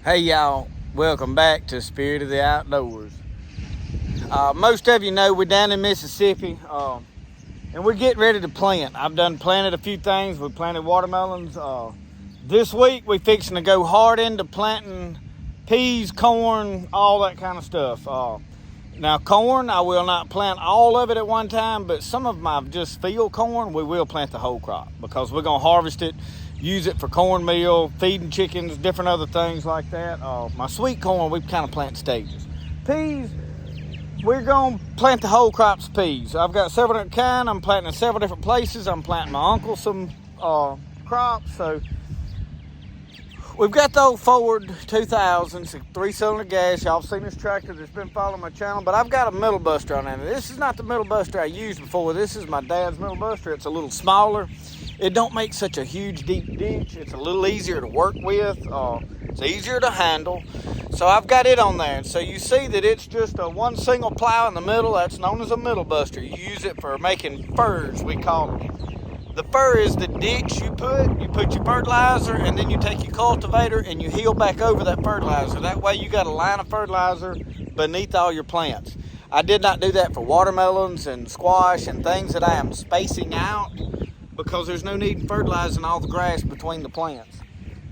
Hey y'all, welcome back to Spirit of the Outdoors. Most of you know we're down in Mississippi and we're getting ready to plant. I've done planted a few things. We planted watermelons. This week we're fixing to go hard into planting peas, corn, all that kind of stuff. Now corn, I will not plant all of it at one time, but some of my just field corn, we will plant the whole crop because we're going to harvest it, use it for cornmeal, feeding chickens, different other things like that. My sweet corn, we kind of plant stages. Peas, we're going to plant the whole crops of peas. I've got several different kinds. I'm planting in several different places. I'm planting my uncle some crops. So we've got the old Ford 2000, 3-cylinder gas. Y'all seen this tractor that's been following my channel, but I've got a middle buster on it. This is not the middle buster I used before. This is my dad's middle buster. It's a little smaller. It don't make such a huge deep ditch. It's a little easier to work with. It's easier to handle. So I've got it on there. And so you see that it's just a one single plow in the middle. That's known as a middle buster. You use it for making furrs, we call them. The fur is the ditch you put your fertilizer, and then you take your cultivator and you heel back over that fertilizer. That way you got a line of fertilizer beneath all your plants. I did not do that for watermelons and squash and things that I am spacing out, because there's no need in fertilizing all the grass between the plants.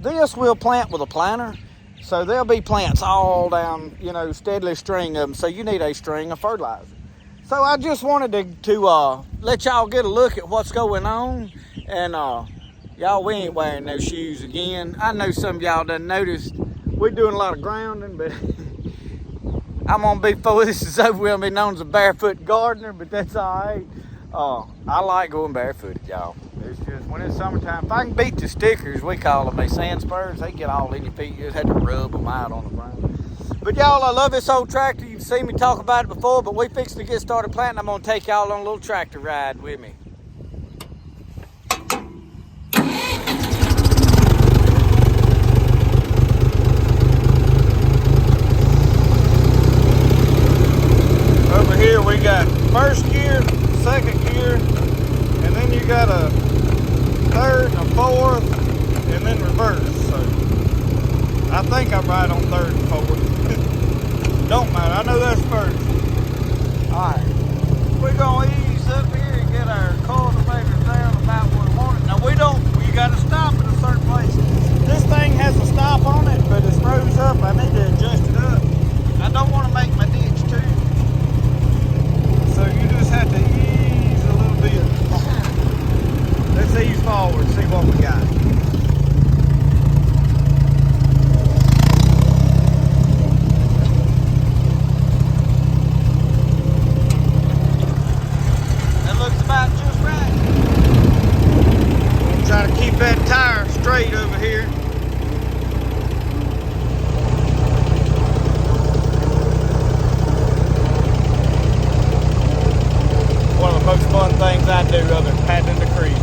This will plant with a planter, so there'll be plants all down, steadily string of them, so you need a string of fertilizer. So I just wanted to let y'all get a look at what's going on, and y'all, we ain't wearing no shoes again. I know some of y'all done noticed we're doing a lot of grounding, but I'm gonna be, before this is over, we'll be known as a barefoot gardener, but that's all right. I like going barefooted, y'all. It's just when it's summertime, if I can beat the stickers, we call them, they sand spurs, they get all in your feet. You just have to rub them out on the ground. But y'all, I love this old tractor. You've seen me talk about it before, but we fixing to get started planting. I'm gonna take y'all on a little tractor ride with me. Over here we got first gear, second gear, and then you got a third and a fourth, and then reverse. So I think I'm right on third and fourth. Don't matter, I know that's first. Alright, we're gonna ease up here and get our cultivators down about where we want it. Now you gotta stop at a certain place. This thing has a stop on it, but it's froze up. I need to adjust it up. I don't want to make my ditch too. So you just have to ease a little bit. Let's ease forward and see what we got. That looks about just right. We'll try to keep that tire straight over here. One of the most fun things I do other than paddling the creek.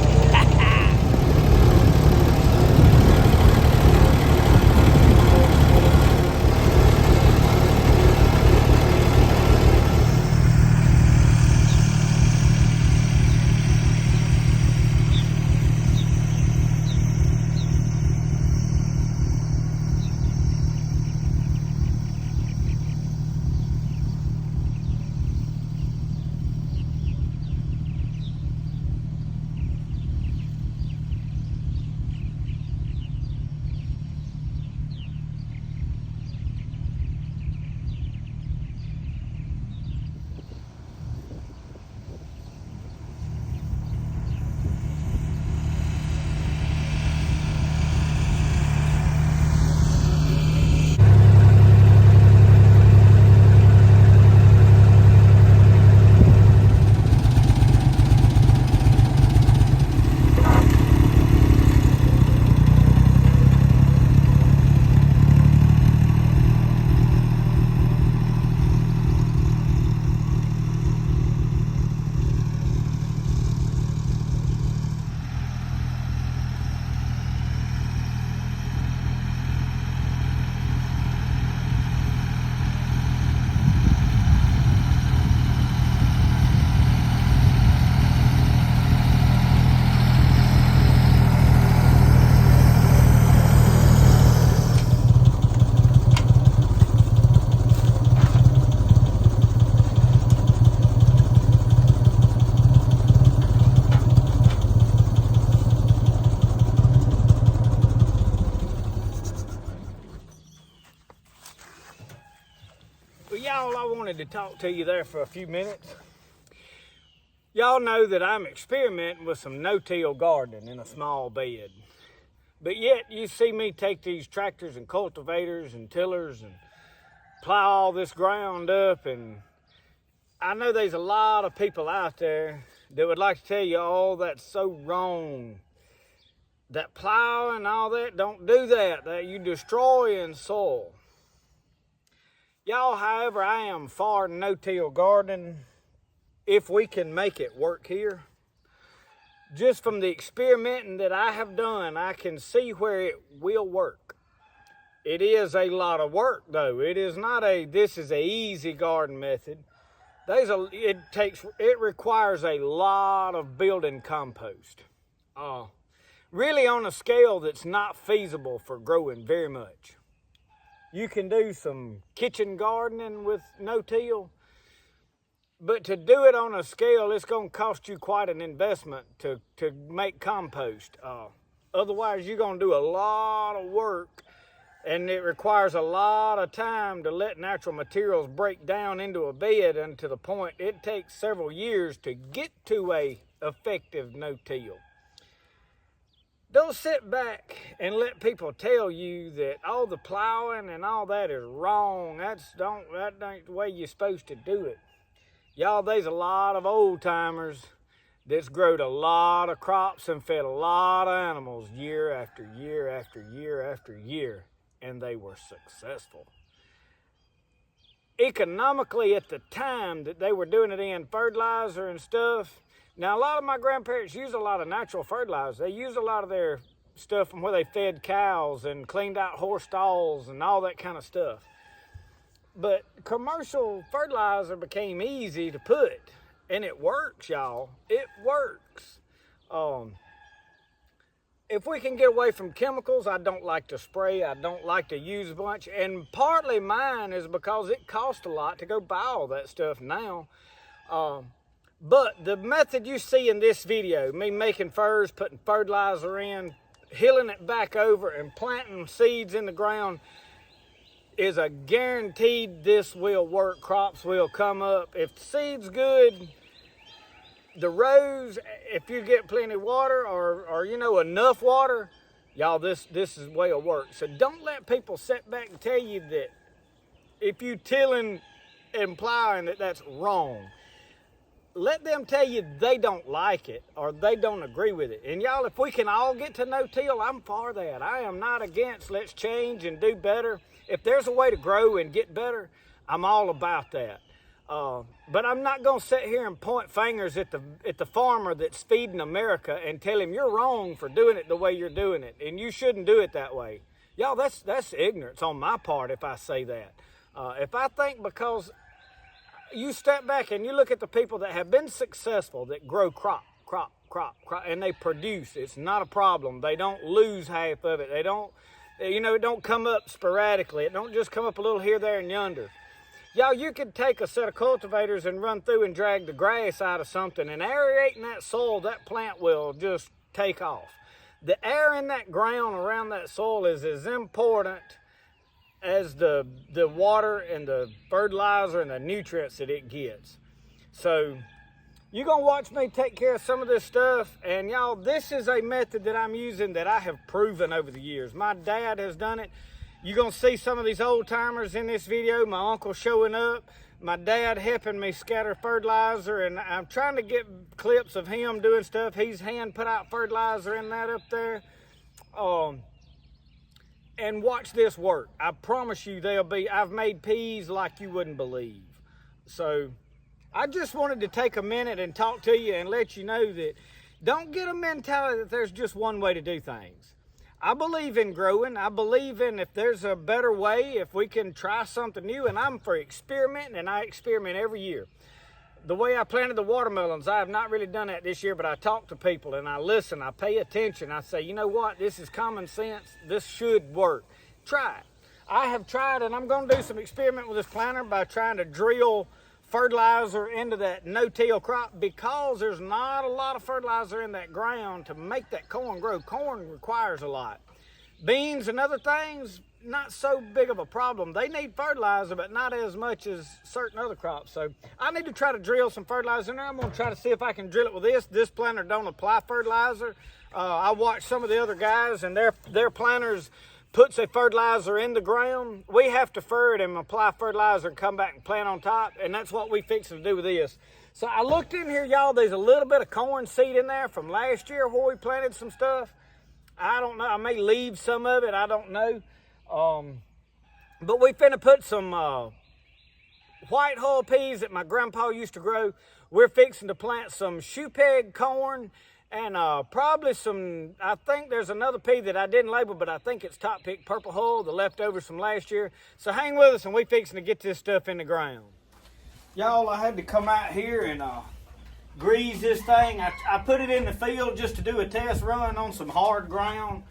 wanted to talk to you there for a few minutes. Y'all know that I'm experimenting with some no-till gardening in a small bed. But yet you see me take these tractors and cultivators and tillers and plow all this ground up, and I know there's a lot of people out there that would like to tell you, oh, that's so wrong. That plow and all that, don't do that. That you destroying soil. Y'all, however, I am for no-till gardening if we can make it work here. Just from the experimenting that I have done, I can see where it will work. It is a lot of work, though. It is not this is a easy garden method. It requires a lot of building compost. Really on a scale that's not feasible for growing very much. You can do some kitchen gardening with no-till, but to do it on a scale, it's going to cost you quite an investment to make compost. Otherwise, you're going to do a lot of work, and it requires a lot of time to let natural materials break down into a bed, and to the point it takes several years to get to a effective no-till. Don't sit back and let people tell you that all the plowing and all that is wrong. That ain't the way you're supposed to do it. Y'all, there's a lot of old timers that's growed a lot of crops and fed a lot of animals year after year after year after year, and they were successful. Economically, at the time that they were doing it in fertilizer and stuff. Now, a lot of my grandparents used a lot of natural fertilizer. They used a lot of their stuff from where they fed cows and cleaned out horse stalls and all that kind of stuff. But commercial fertilizer became easy to put, and it works, y'all. It works. If we can get away from chemicals, I don't like to spray. I don't like to use a bunch. And partly mine is because it costs a lot to go buy all that stuff now. But the method you see in this video, me making furs, putting fertilizer in, hilling it back over, and planting seeds in the ground, is a guaranteed this will work. Crops will come up. If the seed's good, the rows, if you get plenty of water or enough water, y'all, this is way it'll work. So don't let people sit back and tell you that if you tilling and plowing that's wrong. Let them tell you they don't like it or they don't agree with it. And y'all, if we can all get to no-till, I'm for that. I am not against let's change and do better. If there's a way to grow and get better, I'm all about that. But I'm not going to sit here and point fingers at the farmer that's feeding America and tell him you're wrong for doing it the way you're doing it, and you shouldn't do it that way. Y'all, that's ignorance on my part if I say that. If I think because you step back and you look at the people that have been successful, that grow crop, and they produce. It's not a problem. They don't lose half of it. They don't, it don't come up sporadically. It don't just come up a little here, there, and yonder. Y'all, you could take a set of cultivators and run through and drag the grass out of something, and aerating that soil, that plant will just take off. The air in that ground around that soil is as important as the water and the fertilizer and the nutrients that it gets. So you're going to watch me take care of some of this stuff. And y'all, this is a method that I'm using that I have proven over the years. My dad has done it. You're going to see some of these old timers in this video. My uncle showing up. My dad helping me scatter fertilizer. And I'm trying to get clips of him doing stuff. He's hand put out fertilizer in that up there. And watch this work. I promise you I've made peas like you wouldn't believe. So I just wanted to take a minute and talk to you and let you know that don't get a mentality that there's just one way to do things. I believe in growing. I believe in if there's a better way, if we can try something new, and I'm for experimenting, and I experiment every year. The way I planted the watermelons, I have not really done that this year, but I talk to people and I listen, I pay attention. I say, you know what, this is common sense. This should work. Try it. I have tried, and I'm going to do some experiment with this planter by trying to drill fertilizer into that no-till crop, because there's not a lot of fertilizer in that ground to make that corn grow. Corn requires a lot. Beans and other things, not so big of a problem. They need fertilizer, but not as much as certain other crops. So I need to try to drill some fertilizer in there. I'm gonna try to see if I can drill it with this. This planter don't apply fertilizer. I watched some of the other guys, and their planters puts a fertilizer in the ground. We have to ferret and apply fertilizer and come back and plant on top, and that's what we fixing to do with this. So I looked in here, y'all. There's a little bit of corn seed in there from last year where we planted some stuff. I don't know. I may leave some of it. I don't know. But we finna put some white hull peas that my grandpa used to grow. We're fixing to plant some shoe peg corn and probably some, I think there's another pea that I didn't label, but I think it's top pick purple hull, the leftovers from last year. So hang with us and we fixing to get this stuff in the ground. Y'all, I had to come out here and grease this thing. I put it in the field just to do a test run on some hard ground,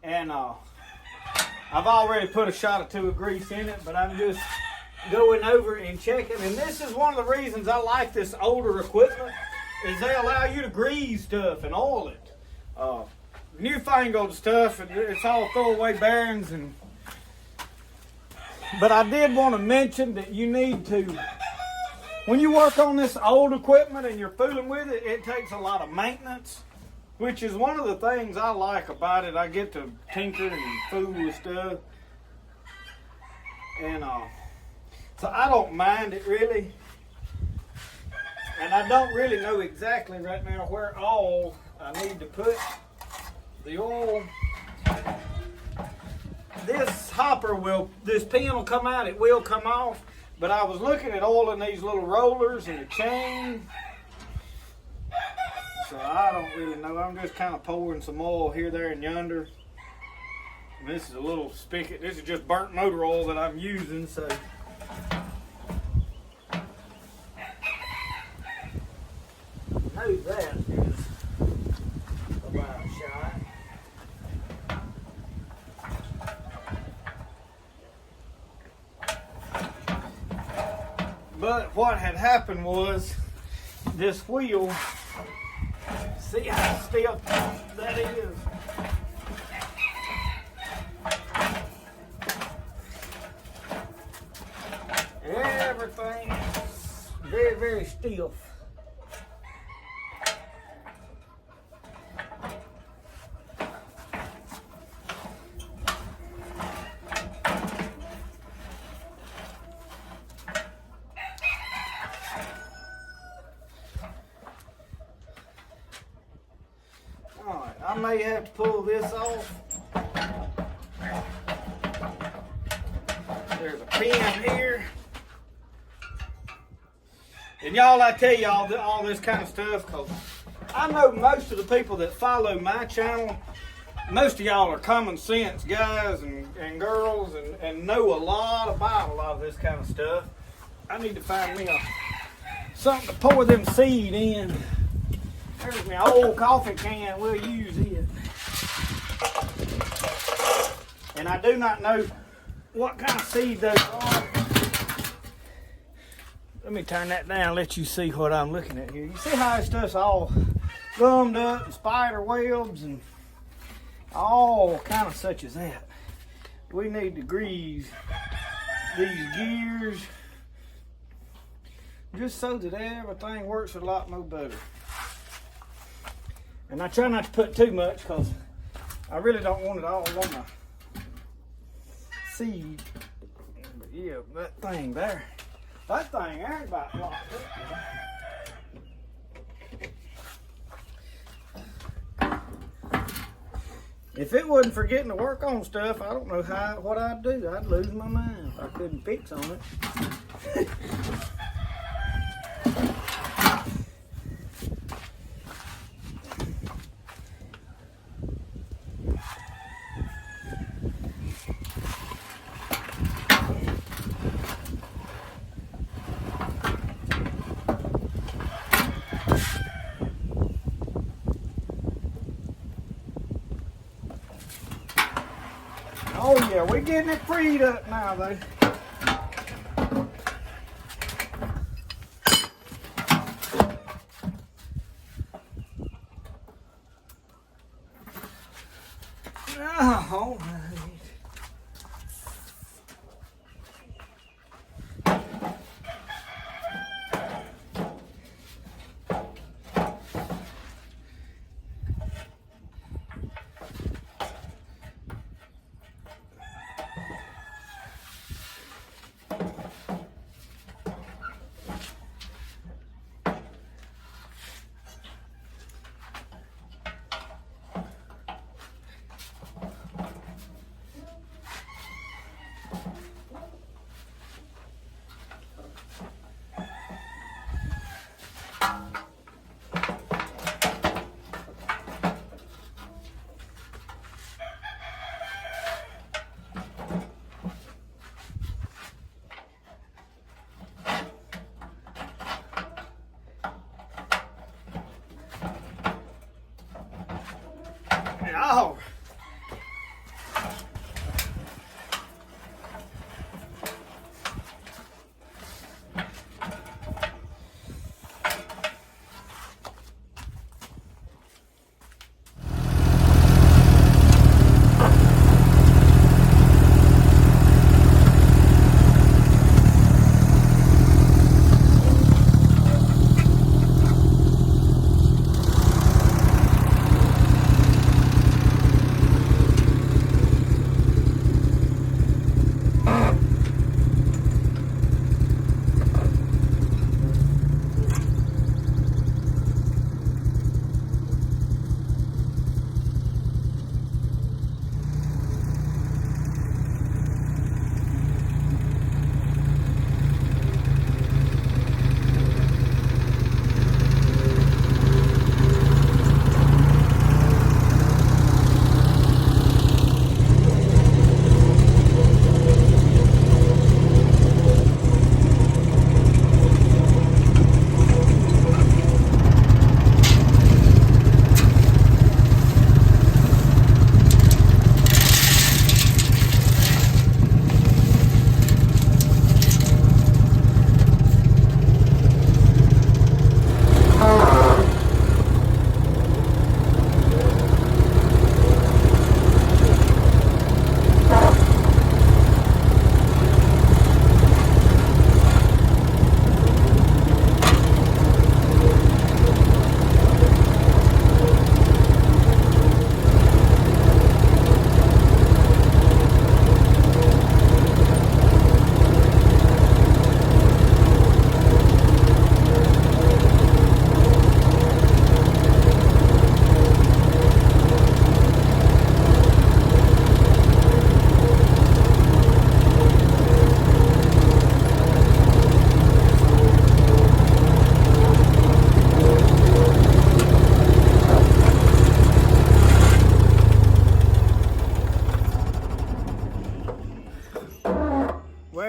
and I've already put a shot or two of grease in it, but I'm just going over and checking. And this is one of the reasons I like this older equipment, is they allow you to grease stuff and oil it. Newfangled stuff, and it's all throwaway bearings. But I did want to mention that you need to, when you work on this old equipment and you're fooling with it, it takes a lot of maintenance, which is one of the things I like about it. I get to tinker and fool with stuff. And so I don't mind it really. And I don't really know exactly right now where all I need to put the oil. This hopper this pin will come out, it will come off. But I was looking at oiling these little rollers and the chain. So I don't really know. I'm just kind of pouring some oil here, there, and yonder. And this is a little spigot. This is just burnt motor oil that I'm using, so. I know that is about shot. But what had happened was this wheel, see how stiff that is? Everything is very, very stiff. I may have to pull this off. There's a pin here. And y'all, I tell y'all all this kind of stuff, because I know most of the people that follow my channel, most of y'all are common sense guys and girls and know a lot about a lot of this kind of stuff. I need to find me something to pour them seed in. There's my old coffee can, we'll use it. And I do not know what kind of seed those are. Let me turn that down, let you see what I'm looking at here. You see how this stuff's all gummed up and spider webs and all kind of such as that. We need to grease these gears just so that everything works a lot more better. And I try not to put too much because I really don't want it all on my seed. But yeah, that thing there ain't about locked up. If it wasn't for getting to work on stuff, I don't know what I'd do. I'd lose my mind if I couldn't fix on it. Oh yeah, we're getting it freed up now though. All right.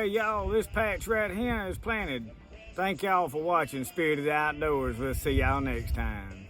Well, y'all, this patch right here is planted. Thank y'all for watching Spirit of the Outdoors. We'll see y'all next time.